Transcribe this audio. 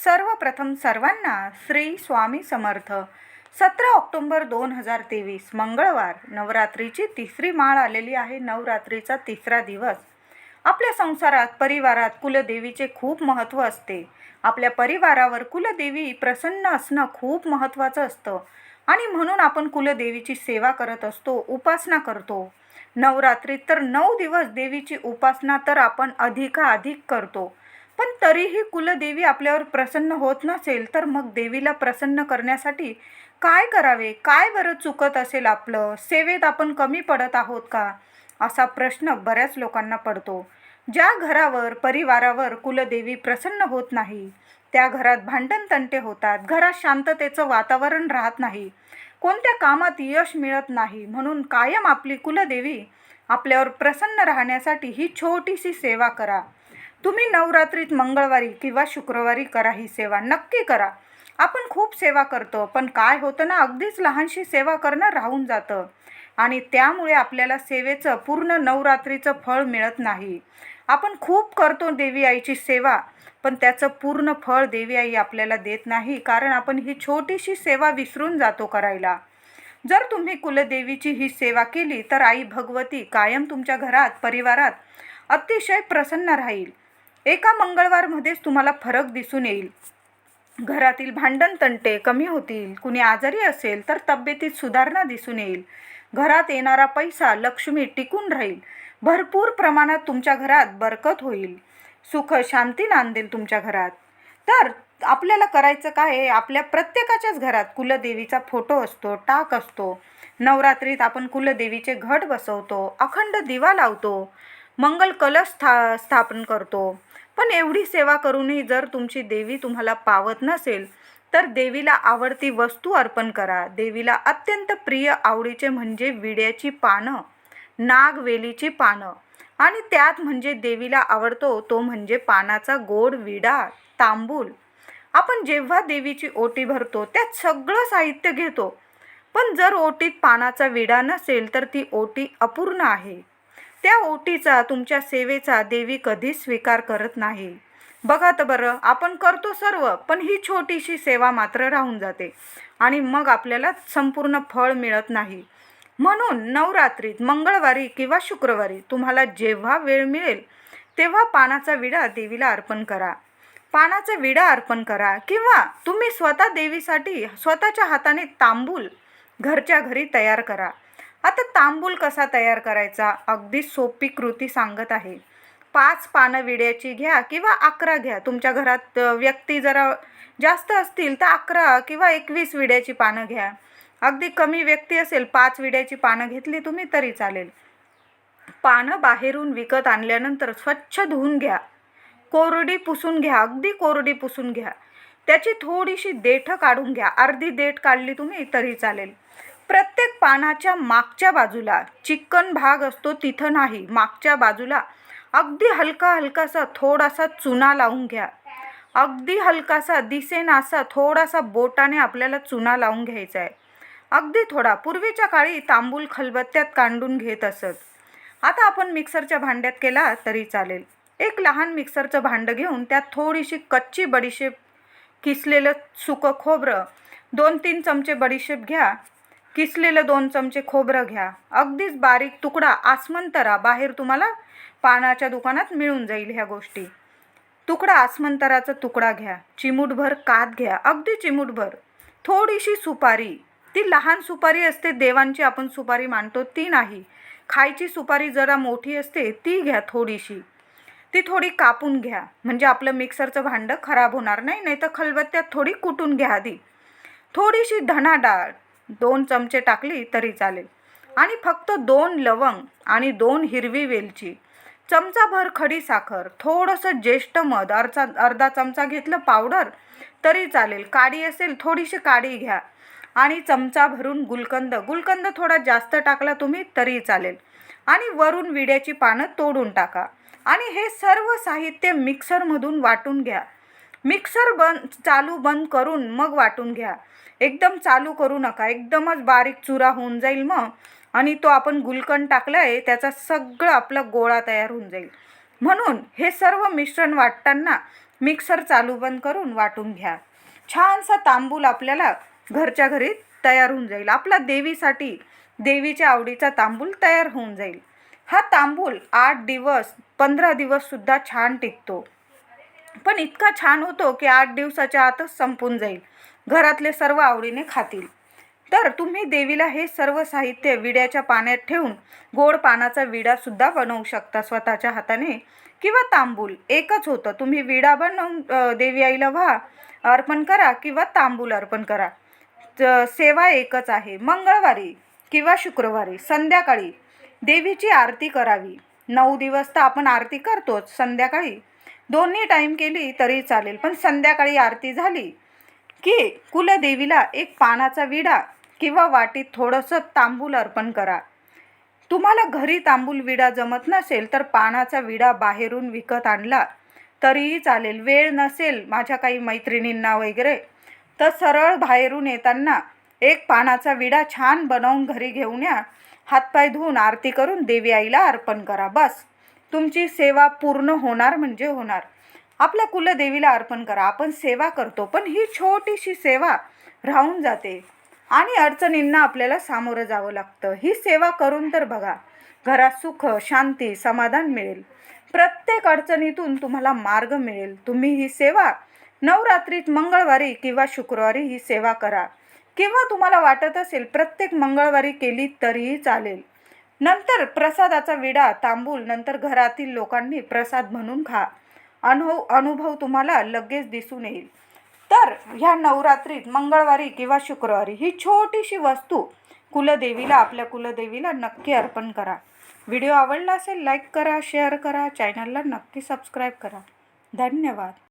सर्वप्रथम सर्वांना श्री स्वामी समर्थ. 17 ऑक्टोबर 2023 मंगळवार. नवरात्रीची तिसरी माळ आलेली आहे. नवरात्रीचा तिसरा दिवस. आपल्या संसारात, परिवारात कुलदेवीचे खूप महत्त्व असते. आपल्या परिवारावर कुलदेवी प्रसन्न असणं खूप महत्त्वाचं असतं आणि म्हणून आपण कुलदेवीची सेवा करत असतो, उपासना करतो. नवरात्रीत तर 9 दिवस देवीची उपासना तर आपण अधिकाधिक करतो. पण तरीही कुलदेवी आपल्यावर प्रसन्न होत नसेल तर मग देवीला प्रसन्न करण्यासाठी काय करावे? काय बरं चुकत असेल आपलं? सेवेत आपण कमी पडत आहोत का? असा प्रश्न बऱ्याच लोकांना पडतो. ज्या घरावर, परिवारावर कुलदेवी प्रसन्न होत नाही, त्या घरात भांडण-तंटे होतात, घरात शांततेचं वातावरण राहत नाही, कोणत्या कामात यश मिळत नाही. म्हणून कायम आपली कुलदेवी आपल्यावर प्रसन्न राहण्यासाठी ही छोटीशी सेवा करा. तुम्ही नवरात्रीत मंगळवारी किंवा शुक्रवारी करा, ही सेवा नक्की करा. आपण खूप सेवा करतो, पण काय होतं ना, अगदीच लहानशी सेवा करणं राहून जातं आणि त्यामुळे आपल्याला सेवेचं पूर्ण नवरात्रीचं फळ मिळत नाही. आपण खूप करतो देवी आईची सेवा, पण त्याचं पूर्ण फळ देवी आई आपल्याला देत नाही, कारण आपण ही छोटीशी सेवा विसरून जातो करायला. जर तुम्ही कुलदेवीची ही सेवा केली तर आई भगवती कायम तुमच्या घरात, परिवारात अतिशय प्रसन्न राहील. एका मंगळवारमध्येच तुम्हाला फरक दिसून येईल. घरातील भांडण-तंटे कमी होतील. कुणी आजारी असेल तर तब्येतीत सुधारणा दिसून येईल. घरात येणारा पैसा, लक्ष्मी टिकून राहील. भरपूर प्रमाणात तुमच्या घरात बरकत होईल. सुख शांती नांदेल तुमच्या घरात. तर आपल्याला करायचं काय आहे? आपल्या प्रत्येकाच्याच घरात कुलदेवीचा फोटो असतो, टाक असतो. नवरात्रीत आपण कुलदेवीचे घट बसवतो, अखंड दिवा लावतो, मंगल कलश स्थापन करतो. पण एवढी सेवा करूनही जर तुमची देवी तुम्हाला पावत नसेल तर देवीला आवडती वस्तू अर्पण करा. देवीला अत्यंत प्रिय आवडीचे म्हणजे विड्याची पानं, नागवेलीची पानं, आणि त्यात म्हणजे देवीला आवडतो तो म्हणजे पानाचा गोड विडा, तांबूल. आपण जेव्हा देवीची ओटी भरतो त्यात सगळं साहित्य घेतो, पण जर ओटीत पानाचा विडा नसेल तर ती ओटी अपूर्ण आहे. त्या ओटीचा, तुमच्या सेवेचा देवी कधीच स्वीकार करत नाही. बघा तर बरं, आपण करतो सर्व, पण ही छोटीशी सेवा मात्र राहून जाते आणि मग आपल्याला संपूर्ण फळ मिळत नाही. म्हणून नवरात्रीत मंगळवारी किंवा शुक्रवारी तुम्हाला जेव्हा वेळ मिळेल तेव्हा पानाचा विडा देवीला अर्पण करा. पानाचा विडा अर्पण करा किंवा तुम्ही स्वतः देवीसाठी स्वतःच्या हाताने तांबूल घरच्या घरी तयार करा. आता तांबूल कसा तयार करायचा? अगदी सोपी कृती सांगत आहे. 5 पानं विड्याची घ्या किंवा 11 घ्या. तुमच्या घरात व्यक्ती जरा जास्त असतील तर 11 किंवा 21 विड्याची पानं घ्या. अगदी कमी व्यक्ती असेल, 5 विड्याची पानं घेतली तुम्ही तरी चालेल. पानं बाहेरून विकत आणल्यानंतर स्वच्छ धुवून घ्या, कोरडी पुसून घ्या, अगदी कोरडी पुसून घ्या. त्याची थोडीशी देठं काढून घ्या. अर्धी देठ काढली तुम्ही तरी चालेल. प्रत्येक पानाच्या मागच्या बाजूला चिकन भाग असतो तिथं नाही, मागच्या बाजूला अगदी हलकासा थोडासा चुना लावून घ्या. अगदी हलकासा, दिसेना असा थोडासा बोटाने आपल्याला चुना लावून घ्यायचा आहे. अगदी थोडा. पूर्वीच्या काळी तांबूल खलबत्त्यात कांडून घेत असत. आता आपण मिक्सरच्या भांड्यात केला तरी चालेल. एक लहान मिक्सरचं भांडं घेऊन त्यात थोडीशी कच्ची बडीशेप, किसलेलं सुकं खोबरं, 2-3 चमचे बडीशेप घ्या. किसलेलं 2 चमचे खोबरं घ्या. अगदीच बारीक तुकडा आसमंतरा, बाहेर तुम्हाला पानाच्या दुकानात मिळून जाईल ह्या गोष्टी. तुकडा आसमंतराचा तुकडा घ्या. चिमूटभर कात घ्या, अगदी चिमूटभर. थोडीशी सुपारी, ती लहान सुपारी असते, देवांची आपण सुपारी मानतो ती नाही. खायची सुपारी जरा मोठी असते ती घ्या थोडीशी. ती थोडी कापून घ्या म्हणजे आपलं मिक्सरचं भांडं खराब होणार नाही. नाही तर खलबत्त्यात थोडी कुटून घ्या आधी. थोडीशी धणा डाळ 2 चमचे टाकली तरी चालेल आणि फक्त 2 लवंग आणि 2 हिरवी वेलची, चमचाभर खडी साखर, थोडंसं ज्येष्ठ मध, अर्धा चमचा घेतलं पावडर तरी चालेल. काडी असेल थोडीशी काडी घ्या आणि चमचा भरून गुलकंद थोडा जास्त टाकला तुम्ही तरी चालेल आणि वरून विड्याची पानं तोडून टाका आणि हे सर्व साहित्य मिक्सरमधून वाटून घ्या. मिक्सर चालू बंद करून मग वाटून घ्या. एकदम चालू करू नका, एकदमच बारीक चुरा होऊन जाईल मग, आणि तो आपण गुलकंद टाकला आहे त्याचा सगळं आपला गोळा तयार होऊन जाईल. म्हणून हे सर्व मिश्रण वाटताना मिक्सर चालू बंद करून वाटून घ्या. छानसा तांबूल आपल्याला घरच्या घरी तयार होऊन जाईल. आपला देवीसाठी देवीच्या आवडीचा तांबूल तयार होऊन जाईल. हा तांबूल 8 दिवस 15 दिवससुद्धा छान टिकतो. पण इतका छान होतो की 8 दिवसाच्या आतच संपून जाईल. घरातले सर्व आवडीने खातील. तर तुम्ही देवीला हे सर्व साहित्य विड्याच्या पाण्यात ठेवून गोड पानाचा विडासुद्धा बनवू शकता स्वतःच्या हाताने, किंवा तांबूल एकच होतं. तुम्ही विडा बनवून देवी आईला अर्पण करा किंवा तांबूल अर्पण करा. सेवा एकच आहे. मंगळवारी किंवा शुक्रवारी संध्याकाळी देवीची आरती करावी. 9 दिवस तर आपण आरती करतोच. संध्याकाळी दोन्ही टाईम केली तरी चालेल, पण संध्याकाळी आरती झाली की कुलदेवीला एक पानाचा विडा किंवा वाटीत थोडंसं तांबूल अर्पण करा. तुम्हाला घरी तांबूल विडा जमत नसेल तर पानाचा विडा बाहेरून विकत आणला तरीही चालेल. वेळ नसेल माझ्या काही मैत्रिणींना वगैरे तर सरळ बाहेरून येताना एक पानाचा विडा छान बनवून घरी घेऊन या. हातपाय धुवून आरती करून देवी आईला अर्पण करा. बस तुमची सेवा पूर्ण होणार म्हणजे होणार. आपल्या कुलदेवीला अर्पण करा. आपण सेवा करतो, पण ही छोटीशी सेवा राहून जाते आणि अडचणींना आपल्याला सामोरं जावं लागतं. ही सेवा करून तर बघा, घरात सुख, शांती, समाधान मिळेल. प्रत्येक अडचणीतून तुम्हाला मार्ग मिळेल. तुम्ही ही सेवा नवरात्रीत मंगळवारी किंवा शुक्रवारी ही सेवा करा, किंवा तुम्हाला वाटत असेल प्रत्येक मंगळवारी केली तरीही चालेल. नंतर प्रसादाचा विडा तांबूल नंतर घरातील लोकांनी प्रसाद म्हणून खा. अनुभव तुम्हाला लगेच दिसून येईल. तर ह्या नवरात्रीत मंगळवारी किंवा शुक्रवारी ही छोटीशी वस्तू आपल्या कुलदेवीला नक्की अर्पण करा. व्हिडिओ आवडला असेल लाईक करा, शेअर करा, चॅनलला नक्की सबस्क्राईब करा. धन्यवाद.